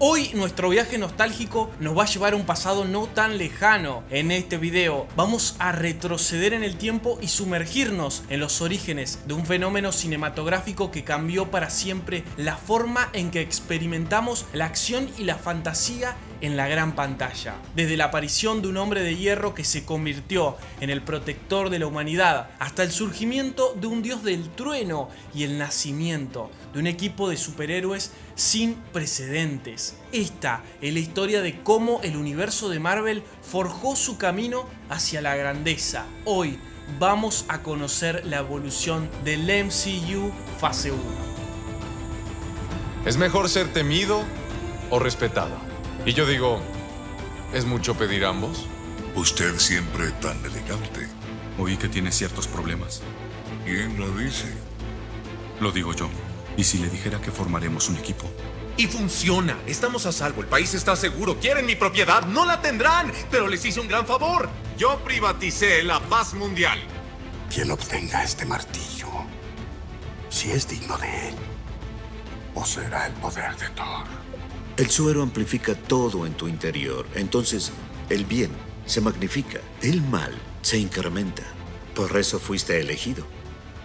Hoy nuestro viaje nostálgico nos va a llevar a un pasado no tan lejano. En este video vamos a retroceder en el tiempo y sumergirnos en los orígenes de un fenómeno cinematográfico que cambió para siempre la forma en que experimentamos la acción y la fantasía en la gran pantalla. Desde la aparición de un hombre de hierro que se convirtió en el protector de la humanidad, hasta el surgimiento de un dios del trueno y el nacimiento de un equipo de superhéroes sin precedentes. Esta es la historia de cómo el universo de Marvel forjó su camino hacia la grandeza. Hoy vamos a conocer la evolución del MCU fase 1. ¿Es mejor ser temido o respetado? Y yo digo, ¿es mucho pedir ambos? Usted siempre tan elegante. Oí que tiene ciertos problemas. ¿Quién lo dice? Lo digo yo. ¿Y si le dijera que formaremos un equipo? Y funciona. Estamos a salvo. El país está seguro. ¿Quieren mi propiedad? No la tendrán. Pero les hice un gran favor. Yo privaticé la paz mundial. Quien obtenga este martillo, si es digno de él, poseerá el poder de Thor. El suero amplifica todo en tu interior. Entonces, el bien se magnifica. El mal se incrementa. Por eso fuiste elegido.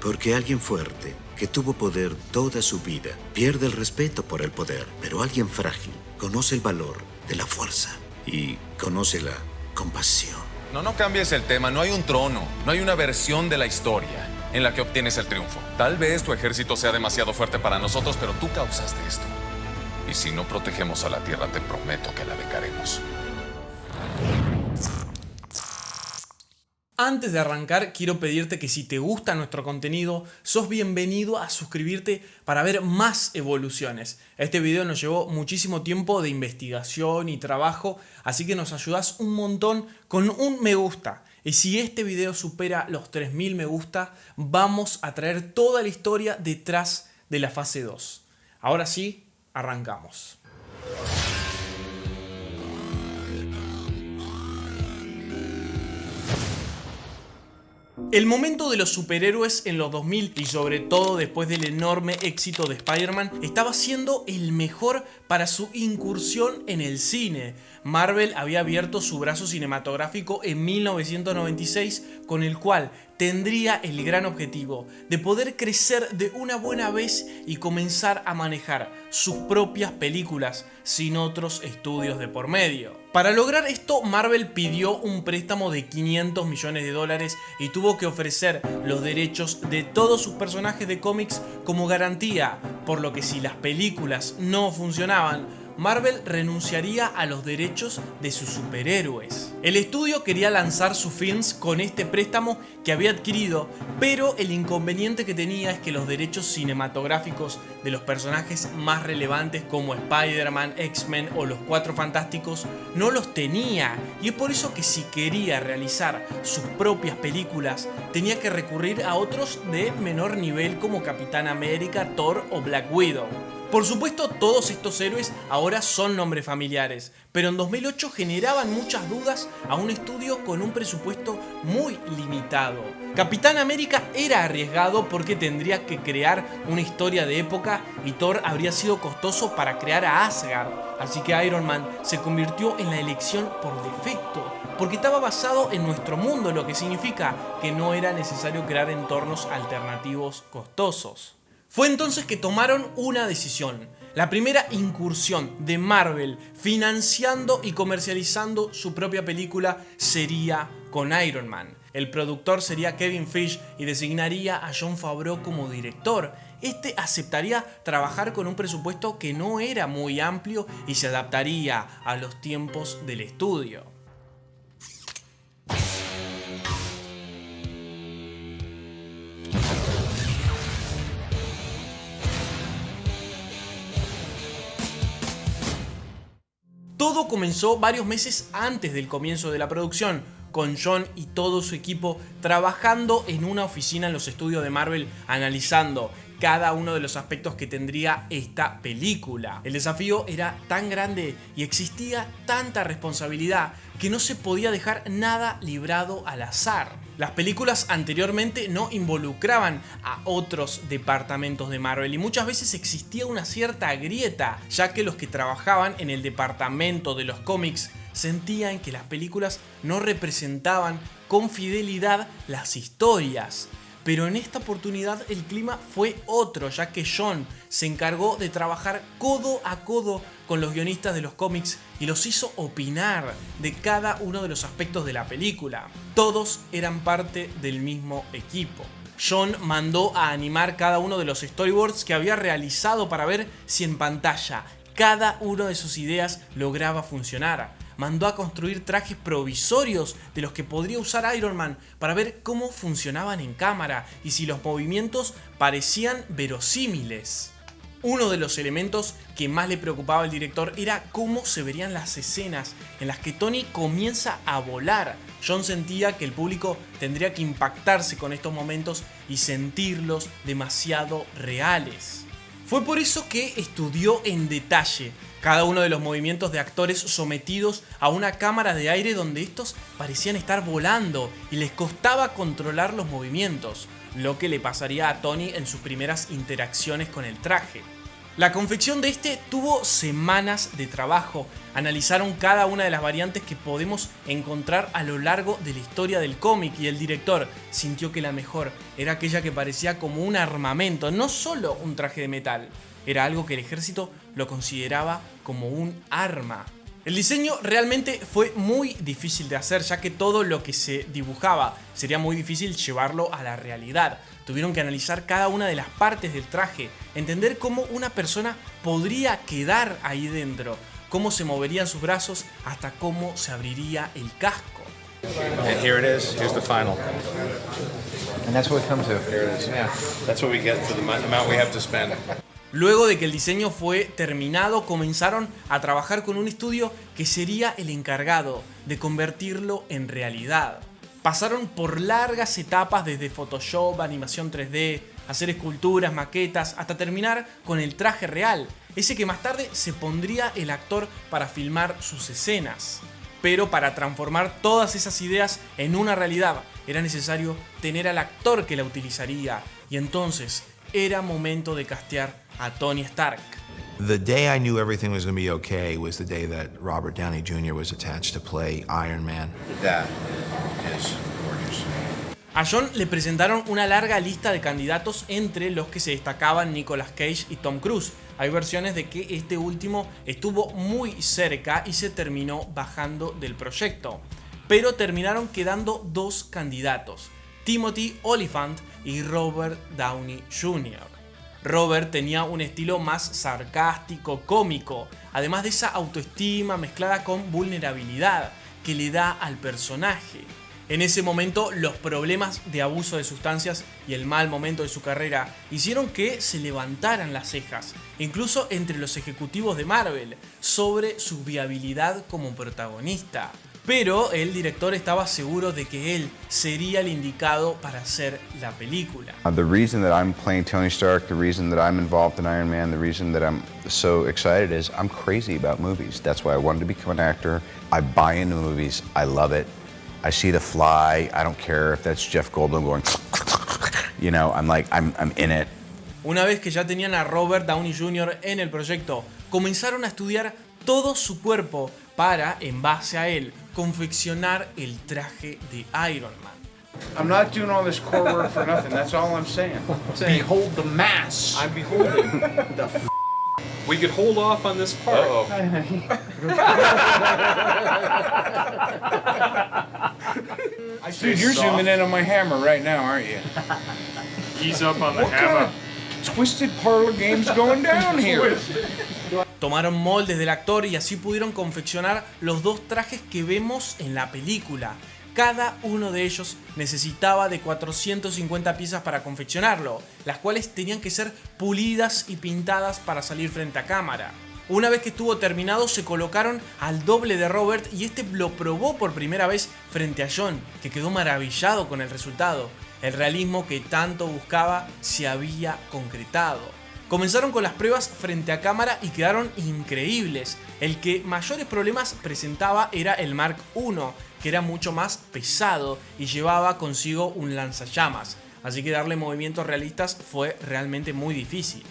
Porque alguien fuerte, que tuvo poder toda su vida, pierde el respeto por el poder. Pero alguien frágil conoce el valor de la fuerza y conoce la compasión. No cambies el tema. No hay un trono. No hay una versión de la historia en la que obtienes el triunfo. Tal vez tu ejército sea demasiado fuerte para nosotros, pero tú causaste esto. Y si no protegemos a la Tierra, te prometo que la vengaremos. Antes de arrancar, quiero pedirte que si te gusta nuestro contenido, sos bienvenido a suscribirte para ver más evoluciones. Este video nos llevó muchísimo tiempo de investigación y trabajo, así que nos ayudás un montón con un me gusta. Y si este video supera los 3000 me gusta, vamos a traer toda la historia detrás de la fase 2. Ahora sí, arrancamos. El momento de los superhéroes en los 2000 y sobre todo después del enorme éxito de Spider-Man estaba siendo el mejor para su incursión en el cine. Marvel había abierto su brazo cinematográfico en 1996 con el cual tendría el gran objetivo de poder crecer de una buena vez y comenzar a manejar sus propias películas sin otros estudios de por medio. Para lograr esto, Marvel pidió un préstamo de $500 millones y tuvo que ofrecer los derechos de todos sus personajes de cómics como garantía, por lo que si las películas no funcionaban, Marvel renunciaría a los derechos de sus superhéroes. El estudio quería lanzar sus films con este préstamo que había adquirido, pero el inconveniente que tenía es que los derechos cinematográficos de los personajes más relevantes como Spider-Man, X-Men o los Cuatro Fantásticos no los tenía, y es por eso que si quería realizar sus propias películas tenía que recurrir a otros de menor nivel como Capitán América, Thor o Black Widow. Por supuesto, todos estos héroes ahora son nombres familiares, pero en 2008 generaban muchas dudas a un estudio con un presupuesto muy limitado. Capitán América era arriesgado porque tendría que crear una historia de época y Thor habría sido costoso para crear a Asgard, así que Iron Man se convirtió en la elección por defecto, porque estaba basado en nuestro mundo, lo que significa que no era necesario crear entornos alternativos costosos. Fue entonces que tomaron una decisión, la primera incursión de Marvel financiando y comercializando su propia película sería con Iron Man. El productor sería Kevin Feige y designaría a Jon Favreau como director. Este aceptaría trabajar con un presupuesto que no era muy amplio y se adaptaría a los tiempos del estudio. Todo comenzó varios meses antes del comienzo de la producción, con Jon y todo su equipo trabajando en una oficina en los estudios de Marvel, analizando cada uno de los aspectos que tendría esta película. El desafío era tan grande y existía tanta responsabilidad que no se podía dejar nada librado al azar. Las películas anteriormente no involucraban a otros departamentos de Marvel y muchas veces existía una cierta grieta, ya que los que trabajaban en el departamento de los cómics sentían que las películas no representaban con fidelidad las historias. Pero en esta oportunidad el clima fue otro, ya que Jon se encargó de trabajar codo a codo con los guionistas de los cómics y los hizo opinar de cada uno de los aspectos de la película. Todos eran parte del mismo equipo. Jon mandó a animar cada uno de los storyboards que había realizado para ver si en pantalla cada una de sus ideas lograba funcionar. Mandó a construir trajes provisorios de los que podría usar Iron Man para ver cómo funcionaban en cámara y si los movimientos parecían verosímiles. Uno de los elementos que más le preocupaba al director era cómo se verían las escenas en las que Tony comienza a volar. Jon sentía que el público tendría que impactarse con estos momentos y sentirlos demasiado reales. Fue por eso que estudió en detalle cada uno de los movimientos de actores sometidos a una cámara de aire donde estos parecían estar volando y les costaba controlar los movimientos, lo que le pasaría a Tony en sus primeras interacciones con el traje. La confección de este tuvo semanas de trabajo. Analizaron cada una de las variantes que podemos encontrar a lo largo de la historia del cómic y el director sintió que la mejor era aquella que parecía como un armamento, no solo un traje de metal. Era algo que el ejército lo consideraba como un arma. El diseño realmente fue muy difícil de hacer, ya que todo lo que se dibujaba sería muy difícil llevarlo a la realidad. Tuvieron que analizar cada una de las partes del traje, entender cómo una persona podría quedar ahí dentro, cómo se moverían sus brazos, hasta cómo se abriría el casco. And here it is. Here's the final. And that's what we come to. Here it is. Yeah. That's what we get for the amount we have to spend. Luego de que el diseño fue terminado, comenzaron a trabajar con un estudio que sería el encargado de convertirlo en realidad. Pasaron por largas etapas desde Photoshop, animación 3D, hacer esculturas, maquetas, hasta terminar con el traje real, ese que más tarde se pondría el actor para filmar sus escenas. Pero para transformar todas esas ideas en una realidad era necesario tener al actor que la utilizaría, y entonces era momento de castear a Tony Stark. The day I knew everything was going to be okay was the day that Robert Downey Jr. was attached to play Iron Man. That is gorgeous. A Jon le presentaron una larga lista de candidatos, entre los que se destacaban Nicolas Cage y Tom Cruise. Hay versiones de que este último estuvo muy cerca y se terminó bajando del proyecto. Pero terminaron quedando dos candidatos, Timothy Olyphant y Robert Downey Jr. Robert tenía un estilo más sarcástico, cómico, además de esa autoestima mezclada con vulnerabilidad que le da al personaje. En ese momento, los problemas de abuso de sustancias y el mal momento de su carrera hicieron que se levantaran las cejas, incluso entre los ejecutivos de Marvel, sobre su viabilidad como protagonista. Pero el director estaba seguro de que él sería el indicado para hacer la película. The reason that I'm playing Tony Stark, the reason that I'm involved in Iron Man, the reason that I'm so excited is I'm crazy about movies. That's why I wanted to become an actor. I buy into movies. I love it. I see The Fly. I don't care if that's Jeff Goldblum going, you know, I'm in it. Una vez que ya tenían a Robert Downey Jr. en el proyecto, comenzaron a estudiar todo su cuerpo para, en base a él, confeccionar el traje de Iron Man. I'm not doing all this core work for nothing. That's all I'm saying. Behold the mass. I'm beholding the We could hold off on this part. Dude, you're zooming in on my hammer right now, aren't you? He's up on the hammer. Twisted parlor games going down here. Tomaron moldes del actor y así pudieron confeccionar los dos trajes que vemos en la película. Cada uno de ellos necesitaba de 450 piezas para confeccionarlo, las cuales tenían que ser pulidas y pintadas para salir frente a cámara. Una vez que estuvo terminado, se colocaron al doble de Robert y este lo probó por primera vez frente a Jon, que quedó maravillado con el resultado. El realismo que tanto buscaba se había concretado. Comenzaron con las pruebas frente a cámara y quedaron increíbles. El que mayores problemas presentaba era el Mark I, que era mucho más pesado y llevaba consigo un lanzallamas, así que darle movimientos realistas fue realmente muy difícil.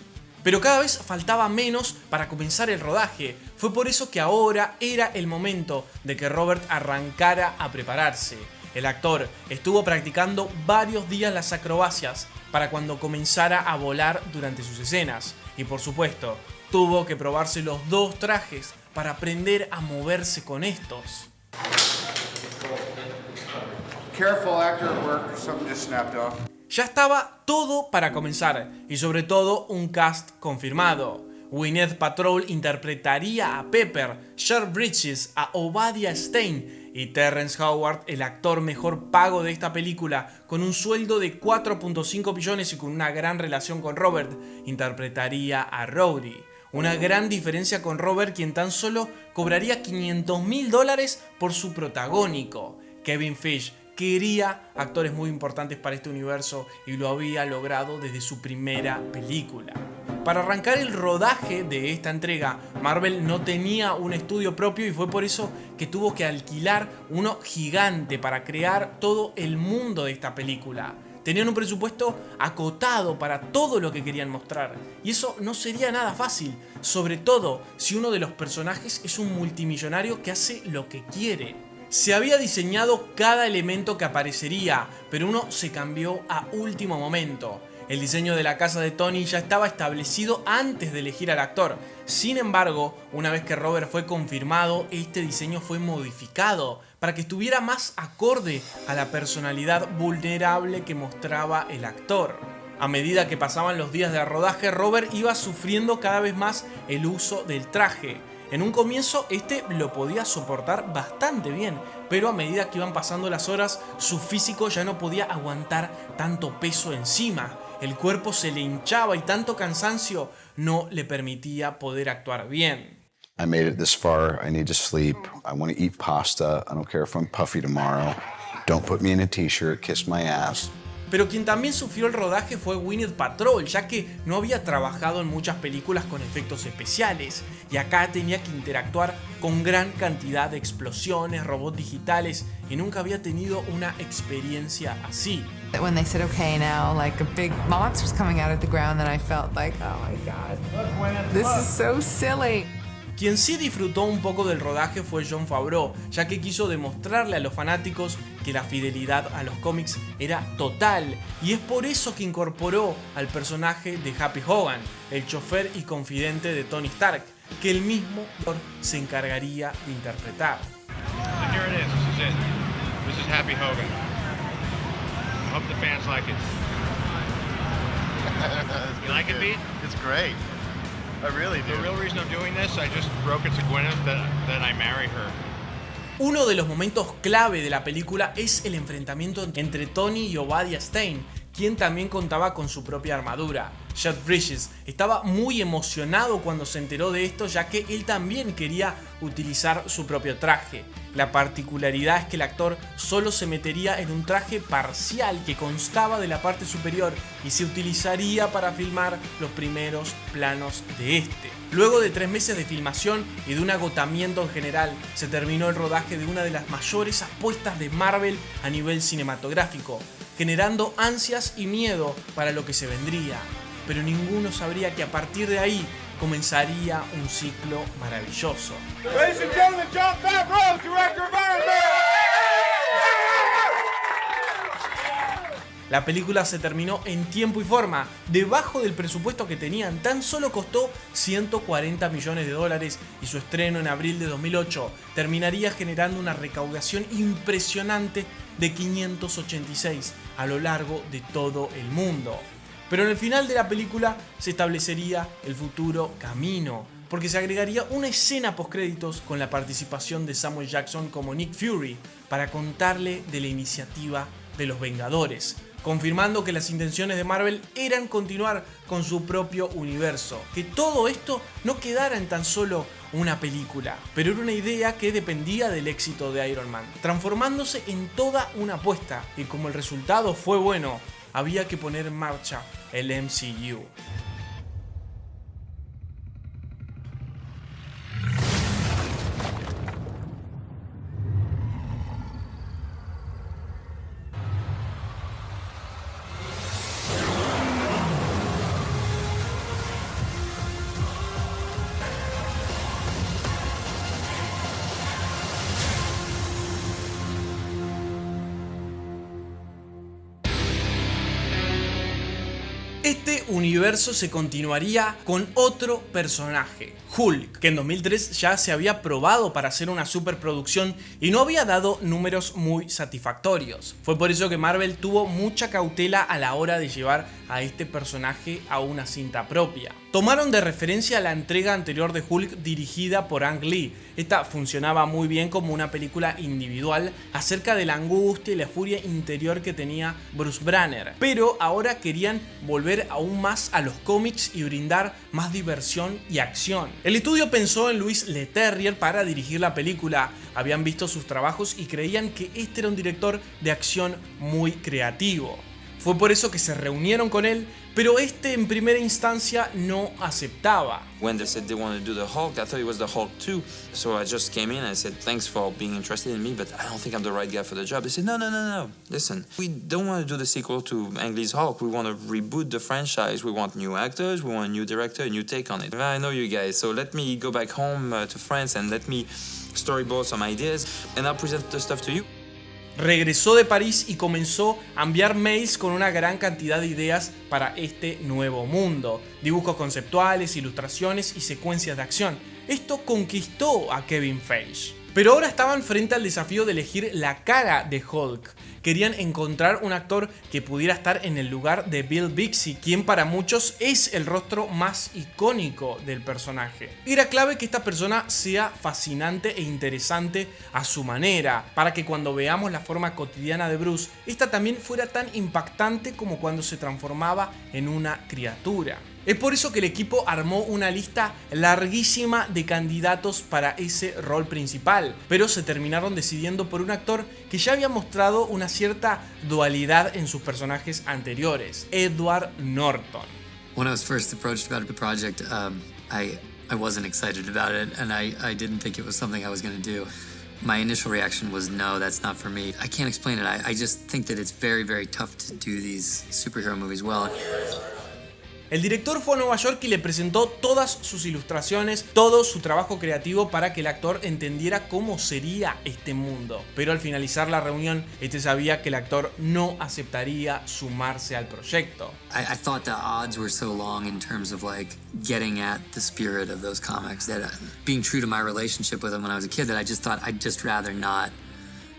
Pero cada vez faltaba menos para comenzar el rodaje. Fue por eso que ahora era el momento de que Robert arrancara a prepararse. El actor estuvo practicando varios días las acrobacias para cuando comenzara a volar durante sus escenas. Y por supuesto, tuvo que probarse los 2 trajes para aprender a moverse con estos. Careful, actor at work. Something just snapped off. Ya estaba todo para comenzar, y sobre todo un cast confirmado. Gwyneth Paltrow interpretaría a Pepper, Jeff Bridges a Obadiah Stane y Terrence Howard, el actor mejor pago de esta película, con un sueldo de 4.5 millones y con una gran relación con Robert, interpretaría a Rowdy. Una gran diferencia con Robert, quien tan solo cobraría $500.000 por su protagónico. Kevin Feige quería actores muy importantes para este universo y lo había logrado desde su primera película. Para arrancar el rodaje de esta entrega, Marvel no tenía un estudio propio y fue por eso que tuvo que alquilar uno gigante para crear todo el mundo de esta película. Tenían un presupuesto acotado para todo lo que querían mostrar, y eso no sería nada fácil, sobre todo si uno de los personajes es un multimillonario que hace lo que quiere. Se había diseñado cada elemento que aparecería, pero uno se cambió a último momento. El diseño de la casa de Tony ya estaba establecido antes de elegir al actor. Sin embargo, una vez que Robert fue confirmado, este diseño fue modificado para que estuviera más acorde a la personalidad vulnerable que mostraba el actor. A medida que pasaban los días de rodaje, Robert iba sufriendo cada vez más el uso del traje. En un comienzo este lo podía soportar bastante bien, pero a medida que iban pasando las horas, su físico ya no podía aguantar tanto peso encima. El cuerpo se le hinchaba y tanto cansancio no le permitía poder actuar bien. I made it this far. I need to sleep. I want to eat pasta. I don't care if I'm puffy tomorrow. Don't put me in a t-shirt. Kiss my ass. Pero quien también sufrió el rodaje fue Gwyneth Paltrow, ya que no había trabajado en muchas películas con efectos especiales, y acá tenía que interactuar con gran cantidad de explosiones, robots digitales, y nunca había tenido una experiencia así. When they said, okay, now like a big monster's coming out of the ground, then I felt like, oh my God, this is so silly. Quien sí disfrutó un poco del rodaje fue Jon Favreau, ya que quiso demostrarle a los fanáticos que la fidelidad a los cómics era total, y es por eso que incorporó al personaje de Happy Hogan, el chofer y confidente de Tony Stark, que él mismo se encargaría de interpretar. And here it is. This is it. This is Happy Hogan. I hope the fans like it. You like it, Pete? It's great. I really do. The real reason I'm doing this, I just broke it to Gwyneth that I marry her. Uno de los momentos clave de la película es el enfrentamiento entre Tony y Obadiah Stane, quien también contaba con su propia armadura. Jeff Bridges estaba muy emocionado cuando se enteró de esto, ya que él también quería utilizar su propio traje. La particularidad es que el actor solo se metería en un traje parcial que constaba de la parte superior y se utilizaría para filmar los primeros planos de este. Luego de 3 meses de filmación y de un agotamiento en general, se terminó el rodaje de una de las mayores apuestas de Marvel a nivel cinematográfico, generando ansias y miedo para lo que se vendría. Pero ninguno sabría que a partir de ahí comenzaría un ciclo maravilloso. Ladies and gentlemen, Jon Favreau, director of Iron Man. La película se terminó en tiempo y forma, debajo del presupuesto que tenían. Tan solo costó $140 millones y su estreno en abril de 2008 terminaría generando una recaudación impresionante de 586 a lo largo de todo el mundo. Pero en el final de la película se establecería el futuro camino, porque se agregaría una escena postcréditos con la participación de Samuel Jackson como Nick Fury para contarle de la iniciativa de los Vengadores, confirmando que las intenciones de Marvel eran continuar con su propio universo, que todo esto no quedara en tan solo una película, pero era una idea que dependía del éxito de Iron Man, transformándose en toda una apuesta, y como el resultado fue bueno, había que poner en marcha el MCU. universo se continuaría con otro personaje, Hulk, que en 2003 ya se había probado para hacer una superproducción y no había dado números muy satisfactorios. Fue por eso que Marvel tuvo mucha cautela a la hora de llevar a este personaje a una cinta propia. Tomaron de referencia la entrega anterior de Hulk dirigida por Ang Lee. Esta funcionaba muy bien como una película individual acerca de la angustia y la furia interior que tenía Bruce Banner, pero ahora querían volver aún más a los cómics y brindar más diversión y acción. El estudio pensó en Louis Leterrier para dirigir la película, habían visto sus trabajos y creían que este era un director de acción muy creativo. Fue por eso que se reunieron con él, pero este en primera instancia no aceptaba. When they said they wanted to do the Hulk, I thought it was the Hulk 2. So I just came in and I said, thanks for being interested in me, but I don't think I'm the right guy for the job. They said, no. Listen, we don't want to do the sequel to Ang Lee's Hulk. We want to reboot the franchise. We want new actors, we want a new director, a new take on it. I know you guys, so let me go back home to France and let me storyboard some ideas and I'll present the stuff to you. Regresó de París y comenzó a enviar mails con una gran cantidad de ideas para este nuevo mundo. Dibujos conceptuales, ilustraciones y secuencias de acción. Esto conquistó a Kevin Feige. Pero ahora estaban frente al desafío de elegir la cara de Hulk. Querían encontrar un actor que pudiera estar en el lugar de Bill Bixby, quien para muchos es el rostro más icónico del personaje. Era clave que esta persona sea fascinante e interesante a su manera, para que cuando veamos la forma cotidiana de Bruce, esta también fuera tan impactante como cuando se transformaba en una criatura. Es por eso que el equipo armó una lista larguísima de candidatos para ese rol principal, pero se terminaron decidiendo por un actor que ya había mostrado una cierta dualidad en sus personajes anteriores, Edward Norton. When I was first approached about the project, I wasn't excited about it, and I didn't think it was something I was going to do. My initial reaction was, no, that's not for me. I can't explain it. I just think that it's very, very tough to do these superhero movies well. El director fue a Nueva York y le presentó todas sus ilustraciones, todo su trabajo creativo para que el actor entendiera cómo sería este mundo. Pero al finalizar la reunión, este sabía que el actor no aceptaría sumarse al proyecto. I thought the odds were so long in terms of like getting at the spirit of those comics that being true to my relationship with them when I was a kid, that I just thought I'd just rather not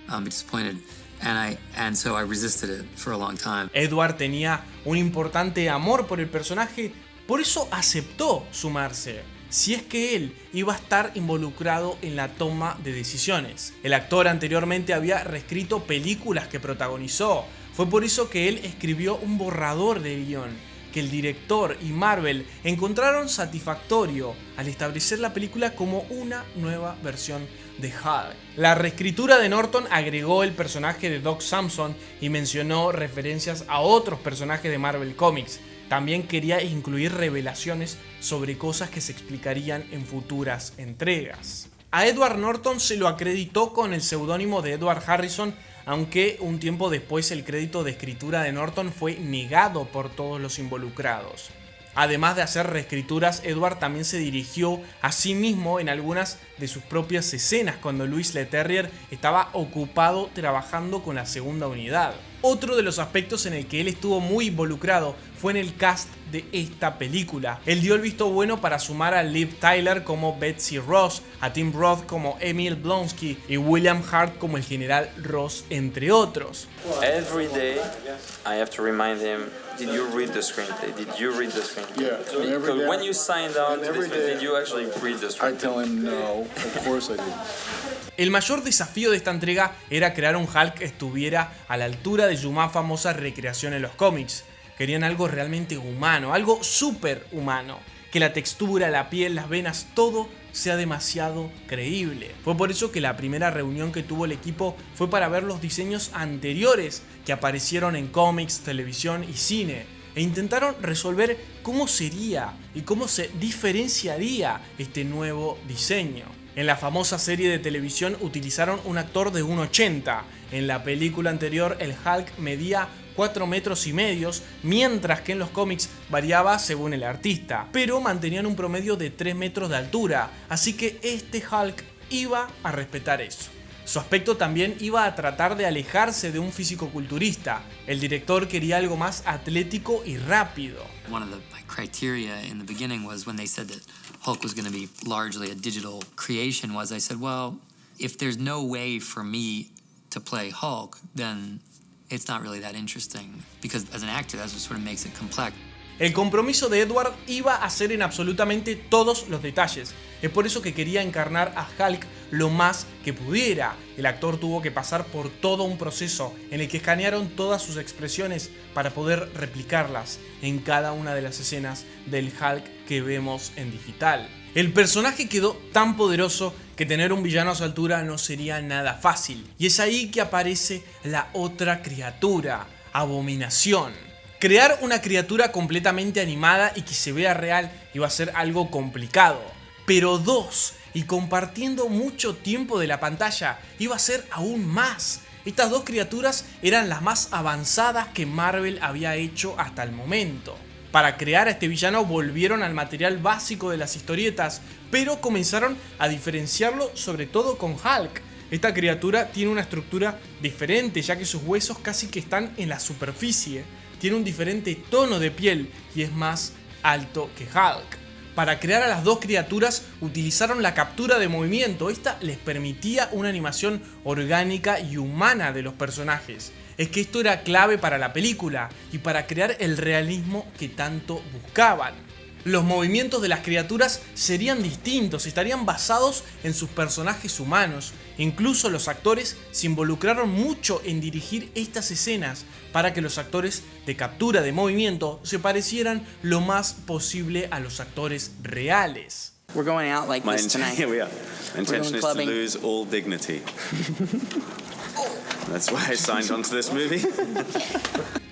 be disappointed. And so I resisted it for a long time. Edward tenía un importante amor por el personaje, por eso aceptó sumarse, si es que él iba a estar involucrado en la toma de decisiones. El actor anteriormente había reescrito películas que protagonizó, fue por eso que él escribió un borrador de guión, que el director y Marvel encontraron satisfactorio al establecer la película como una nueva versión de Hulk. La reescritura de Norton agregó el personaje de Doc Samson y mencionó referencias a otros personajes de Marvel Comics. También quería incluir revelaciones sobre cosas que se explicarían en futuras entregas. A Edward Norton se lo acreditó con el seudónimo de Edward Harrison, aunque un tiempo después el crédito de escritura de Norton fue negado por todos los involucrados. Además de hacer reescrituras, Edward también se dirigió a sí mismo en algunas de sus propias escenas cuando Louis Leterrier estaba ocupado trabajando con la segunda unidad. Otro de los aspectos en el que él estuvo muy involucrado fue en el cast de esta película. Él dio el visto bueno para sumar a Liv Tyler como Betsy Ross, a Tim Roth como Emil Blonsky y William Hart como el general Ross, entre otros. Every day I have to remind him, did you read the screenplay? Did you read the screenplay? Yeah, so every day, when you signed on to this, did you actually read the screenplay? I tell him no, of course I did. El mayor desafío de esta entrega era crear un Hulk que estuviera a la altura de su más famosa recreación en los cómics. Querían algo realmente humano, algo súper humano. Que la textura, la piel, las venas, todo sea demasiado creíble. Fue por eso que la primera reunión que tuvo el equipo fue para ver los diseños anteriores que aparecieron en cómics, televisión y cine. E intentaron resolver cómo sería y cómo se diferenciaría este nuevo diseño. En la famosa serie de televisión utilizaron un actor de 1,80. En la película anterior el Hulk medía 4,5 metros, mientras que en los cómics variaba según el artista, pero mantenían un promedio de 3 metros de altura, así que este Hulk iba a respetar eso. Su aspecto también iba a tratar de alejarse de un físico-culturista. El director quería algo más atlético y rápido. One of my criteria in the beginning was when they said that Hulk was going to be largely a digital creation was I said, well, if there's no way for me to play Hulk, then it's not really that interesting. Because as an actor, that's what sort of makes it complex. El compromiso de Edward iba a ser en absolutamente todos los detalles. Es por eso que quería encarnar a Hulk lo más que pudiera. El actor tuvo que pasar por todo un proceso en el que escanearon todas sus expresiones para poder replicarlas en cada una de las escenas del Hulk que vemos en digital. El personaje quedó tan poderoso que tener un villano a su altura no sería nada fácil. Y es ahí que aparece la otra criatura, Abominación. Crear una criatura completamente animada y que se vea real iba a ser algo complicado. Pero dos, y compartiendo mucho tiempo de la pantalla, iba a ser aún más. Estas dos criaturas eran las más avanzadas que Marvel había hecho hasta el momento. Para crear a este villano volvieron al material básico de las historietas, pero comenzaron a diferenciarlo sobre todo con Hulk. Esta criatura tiene una estructura diferente, ya que sus huesos casi que están en la superficie. Tiene un diferente tono de piel y es más alto que Hulk. Para crear a las dos criaturas utilizaron la captura de movimiento. Esta les permitía una animación orgánica y humana de los personajes. Es que esto era clave para la película y para crear el realismo que tanto buscaban. Los movimientos de las criaturas serían distintos, estarían basados en sus personajes humanos. Incluso los actores se involucraron mucho en dirigir estas escenas para que los actores de captura de movimiento se parecieran lo más posible a los actores reales. We're going out like this tonight. Here we are. My intention is to clubbing. lose all dignity. That's why I signed on to this movie.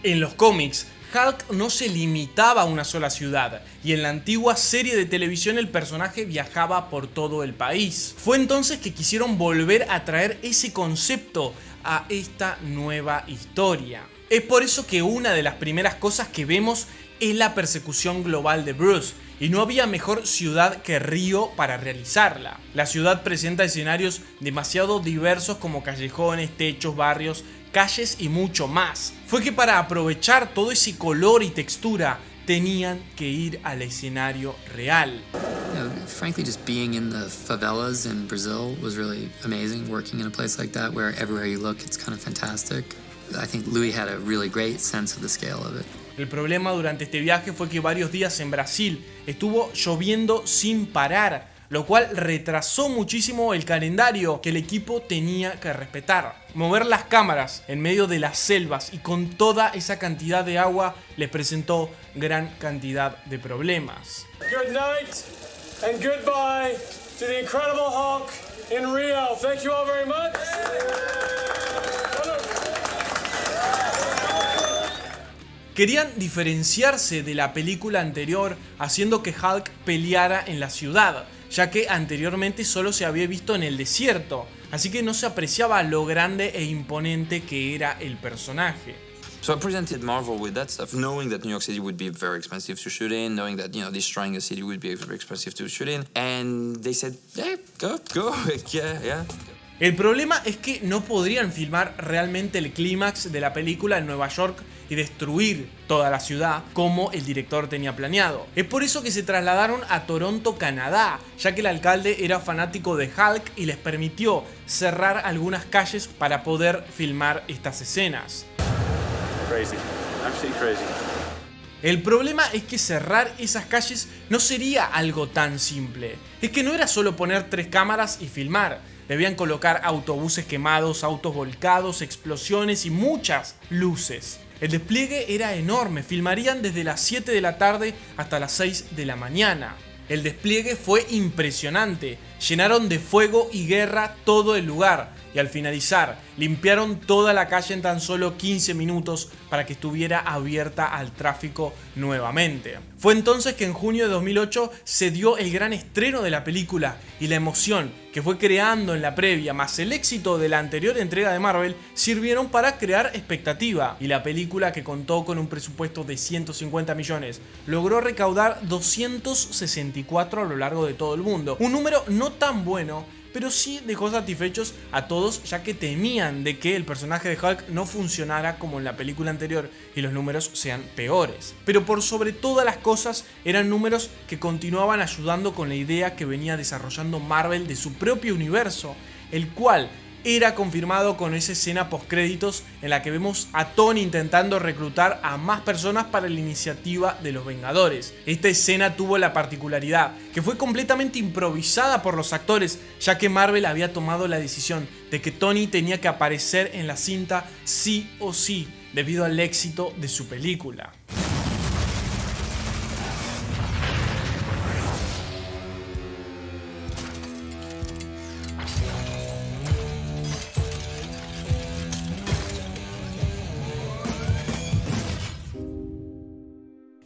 En los cómics, Hulk no se limitaba a una sola ciudad, y en la antigua serie de televisión el personaje viajaba por todo el país. Fue entonces que quisieron volver a traer ese concepto a esta nueva historia. Es por eso que una de las primeras cosas que vemos es la persecución global de Bruce, y no había mejor ciudad que Río para realizarla. La ciudad presenta escenarios demasiado diversos como callejones, techos, barrios, calles y mucho más. Fue que para aprovechar todo ese color y textura tenían que ir al escenario real. Frankly, just being in the favelas in Brazil was really amazing. Working in a place like that where everywhere you look it's kind of fantastic. I think Louis had a really great sense of the scale of it. El problema durante este viaje fue que varios días en Brasil estuvo lloviendo sin parar, lo cual retrasó muchísimo el calendario que el equipo tenía que respetar. Mover las cámaras en medio de las selvas y con toda esa cantidad de agua les presentó gran cantidad de problemas. Good night and goodbye to the Incredible Hulk in Rio. Thank you all very much. Querían diferenciarse de la película anterior haciendo que Hulk peleara en la ciudad, ya que anteriormente solo se había visto en el desierto, así que no se apreciaba lo grande e imponente que era el personaje. So I presented Marvel with that stuff, knowing that New York City would be very expensive to shoot in, knowing that, destroying a city would be very expensive to shoot in, and they said, yeah, go, yeah. El problema es que no podrían filmar realmente el clímax de la película en Nueva York y destruir toda la ciudad como el director tenía planeado. Es por eso que se trasladaron a Toronto, Canadá, ya que el alcalde era fanático de Hulk y les permitió cerrar algunas calles para poder filmar estas escenas. Crazy. Absolutely crazy. El problema es que cerrar esas calles no sería algo tan simple. Es que no era solo poner 3 cámaras y filmar. Debían colocar autobuses quemados, autos volcados, explosiones y muchas luces. El despliegue era enorme, filmarían desde las 7 de la tarde hasta las 6 de la mañana. El despliegue fue impresionante, llenaron de fuego y guerra todo el lugar y al finalizar limpiaron toda la calle en tan solo 15 minutos para que estuviera abierta al tráfico nuevamente. Fue entonces que en junio de 2008 se dio el gran estreno de la película y la emoción que fue creando en la previa más el éxito de la anterior entrega de Marvel sirvieron para crear expectativa, y la película, que contó con un presupuesto de 150 millones, logró recaudar 264 a lo largo de todo el mundo, un número no tan bueno, pero sí dejó satisfechos a todos, ya que temían de que el personaje de Hulk no funcionara como en la película anterior y los números sean peores. Pero por sobre todas las cosas eran números que continuaban ayudando con la idea que venía desarrollando Marvel de su propio universo, el cual era confirmado con esa escena postcréditos en la que vemos a Tony intentando reclutar a más personas para la iniciativa de los Vengadores. Esta escena tuvo la particularidad que fue completamente improvisada por los actores, ya que Marvel había tomado la decisión de que Tony tenía que aparecer en la cinta sí o sí, debido al éxito de su película.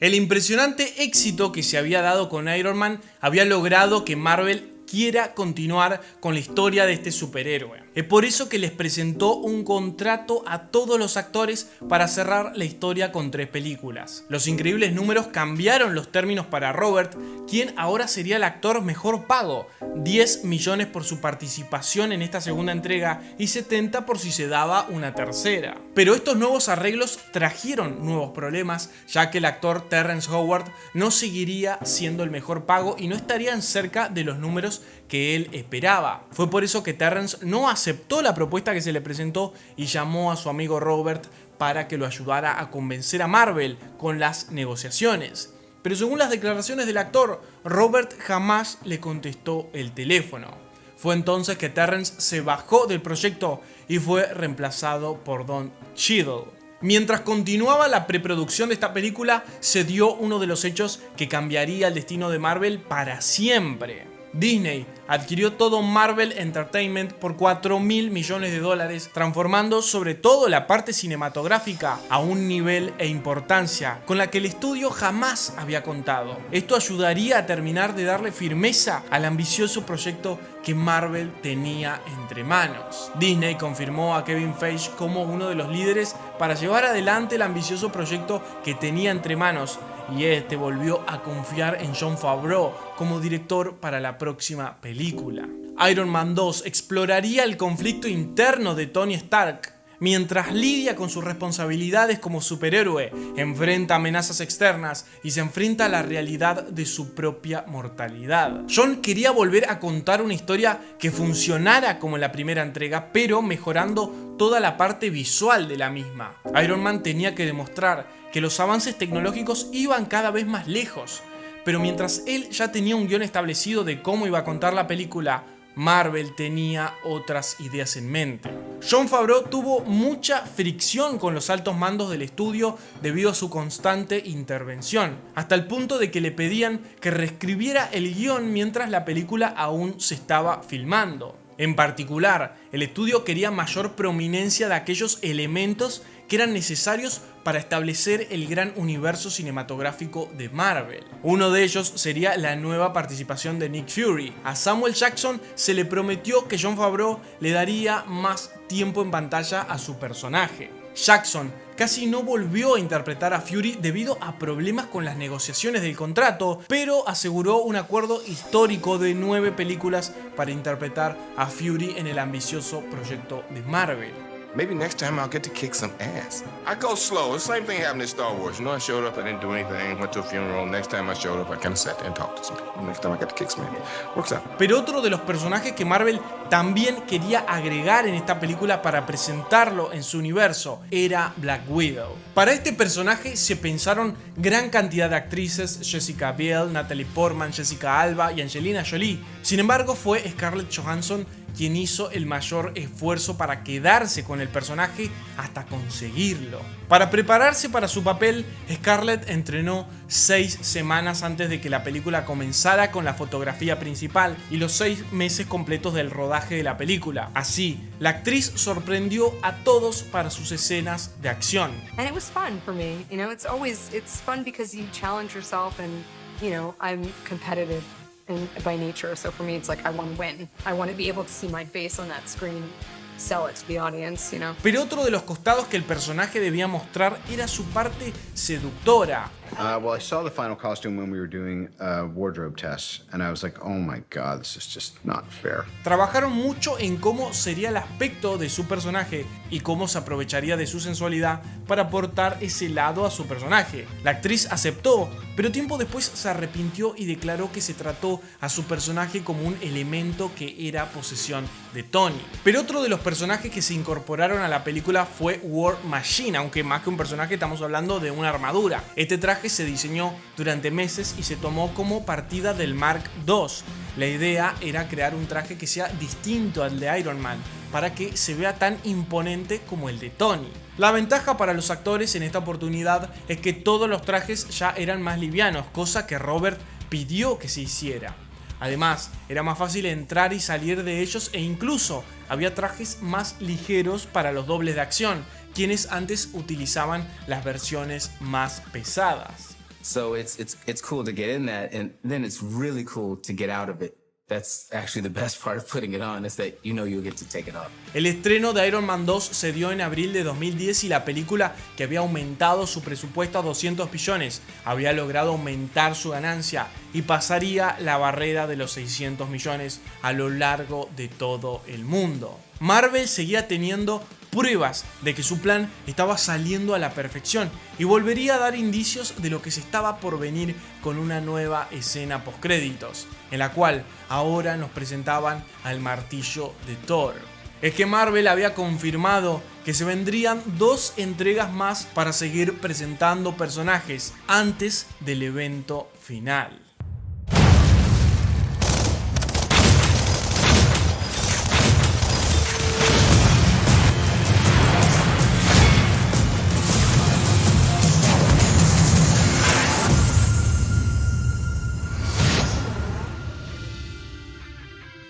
El impresionante éxito que se había dado con Iron Man había logrado que Marvel quiera continuar con la historia de este superhéroe. Es por eso que les presentó un contrato a todos los actores para cerrar la historia con 3 películas. Los increíbles números cambiaron los términos para Robert, quien ahora sería el actor mejor pago, 10 millones por su participación en esta segunda entrega y 70 por si se daba una tercera. Pero estos nuevos arreglos trajeron nuevos problemas, ya que el actor Terrence Howard no seguiría siendo el mejor pago y no estarían cerca de los números que él esperaba. Fue por eso que Terrence no aceptó la propuesta que se le presentó y llamó a su amigo Robert para que lo ayudara a convencer a Marvel con las negociaciones. Pero según las declaraciones del actor, Robert jamás le contestó el teléfono. Fue entonces que Terrence se bajó del proyecto y fue reemplazado por Don Cheadle. Mientras continuaba la preproducción de esta película, se dio uno de los hechos que cambiaría el destino de Marvel para siempre. Disney adquirió todo Marvel Entertainment por $4.000 millones, transformando sobre todo la parte cinematográfica a un nivel e importancia con la que el estudio jamás había contado. Esto ayudaría a terminar de darle firmeza al ambicioso proyecto que Marvel tenía entre manos. Disney confirmó a Kevin Feige como uno de los líderes para llevar adelante el ambicioso proyecto que tenía entre manos, y este volvió a confiar en Jon Favreau como director para la próxima película. Iron Man 2 exploraría el conflicto interno de Tony Stark, mientras lidia con sus responsabilidades como superhéroe, enfrenta amenazas externas y se enfrenta a la realidad de su propia mortalidad. Jon quería volver a contar una historia que funcionara como en la primera entrega, pero mejorando toda la parte visual de la misma. Iron Man tenía que demostrar que los avances tecnológicos iban cada vez más lejos, pero mientras él ya tenía un guión establecido de cómo iba a contar la película, Marvel tenía otras ideas en mente. Jon Favreau tuvo mucha fricción con los altos mandos del estudio debido a su constante intervención, hasta el punto de que le pedían que reescribiera el guión mientras la película aún se estaba filmando. En particular, el estudio quería mayor prominencia de aquellos elementos que eran necesarios para establecer el gran universo cinematográfico de Marvel. Uno de ellos sería la nueva participación de Nick Fury. A Samuel Jackson se le prometió que Jon Favreau le daría más tiempo en pantalla a su personaje. Jackson casi no volvió a interpretar a Fury debido a problemas con las negociaciones del contrato, pero aseguró un acuerdo histórico de 9 películas para interpretar a Fury en el ambicioso proyecto de Marvel. Maybe next time I'll get to kick some ass. I go slow. The same thing happened in Star Wars. You know, I showed up, I didn't do anything, went to a funeral. Next time I showed up, I kind of sat there and talked to some people. Next time I got to kick some ass. Works out. Pero otro de los personajes que Marvel también quería agregar en esta película para presentarlo en su universo era Black Widow. Para este personaje se pensaron gran cantidad de actrices: Jessica Biel, Natalie Portman, Jessica Alba y Angelina Jolie. Sin embargo, fue Scarlett Johansson quien hizo el mayor esfuerzo para quedarse con el personaje hasta conseguirlo. Para prepararse para su papel, Scarlett entrenó 6 semanas antes de que la película comenzara con la fotografía principal y los 6 meses completos del rodaje de la película. Así, la actriz sorprendió a todos para sus escenas de acción. And it was fun for me. You know, it's fun because you challenge yourself and, you know, I'm competitive by nature, so for me it's like I want to win. I want to be able to see my face on that screen, sell it to the audience, you know. Pero otro de los costados que el personaje debía mostrar era su parte seductora. Well, I saw the final costume when we were doing wardrobe tests, and I was like, oh my god, this is just not fair. Trabajaron mucho en cómo sería el aspecto de su personaje y cómo se aprovecharía de su sensualidad para aportar ese lado a su personaje. La actriz aceptó, pero tiempo después se arrepintió y declaró que se trató a su personaje como un elemento que era posesión de Tony. Pero otro de los personajes que se incorporaron a la película fue War Machine, aunque más que un personaje estamos hablando de una armadura. Este traje se diseñó durante meses y se tomó como partida del Mark II. La idea era crear un traje que sea distinto al de Iron Man, para que se vea tan imponente como el de Tony. La ventaja para los actores en esta oportunidad es que todos los trajes ya eran más livianos, cosa que Robert pidió que se hiciera. Además, era más fácil entrar y salir de ellos e incluso había trajes más ligeros para los dobles de acción, quienes antes utilizaban las versiones más pesadas. So it's cool to get in that, and then it's really cool to get out of it. That's actually the best part of putting it on, is that you know you'll get to take it off. El estreno de Iron Man 2 se dio en abril de 2010 y la película, que había aumentado su presupuesto a 200 millones, había logrado aumentar su ganancia y pasaría la barrera de los 600 millones a lo largo de todo el mundo. Marvel seguía teniendo pruebas de que su plan estaba saliendo a la perfección y volvería a dar indicios de lo que se estaba por venir con una nueva escena postcréditos, en la cual ahora nos presentaban al martillo de Thor. Es que Marvel había confirmado que se vendrían 2 entregas más para seguir presentando personajes antes del evento final.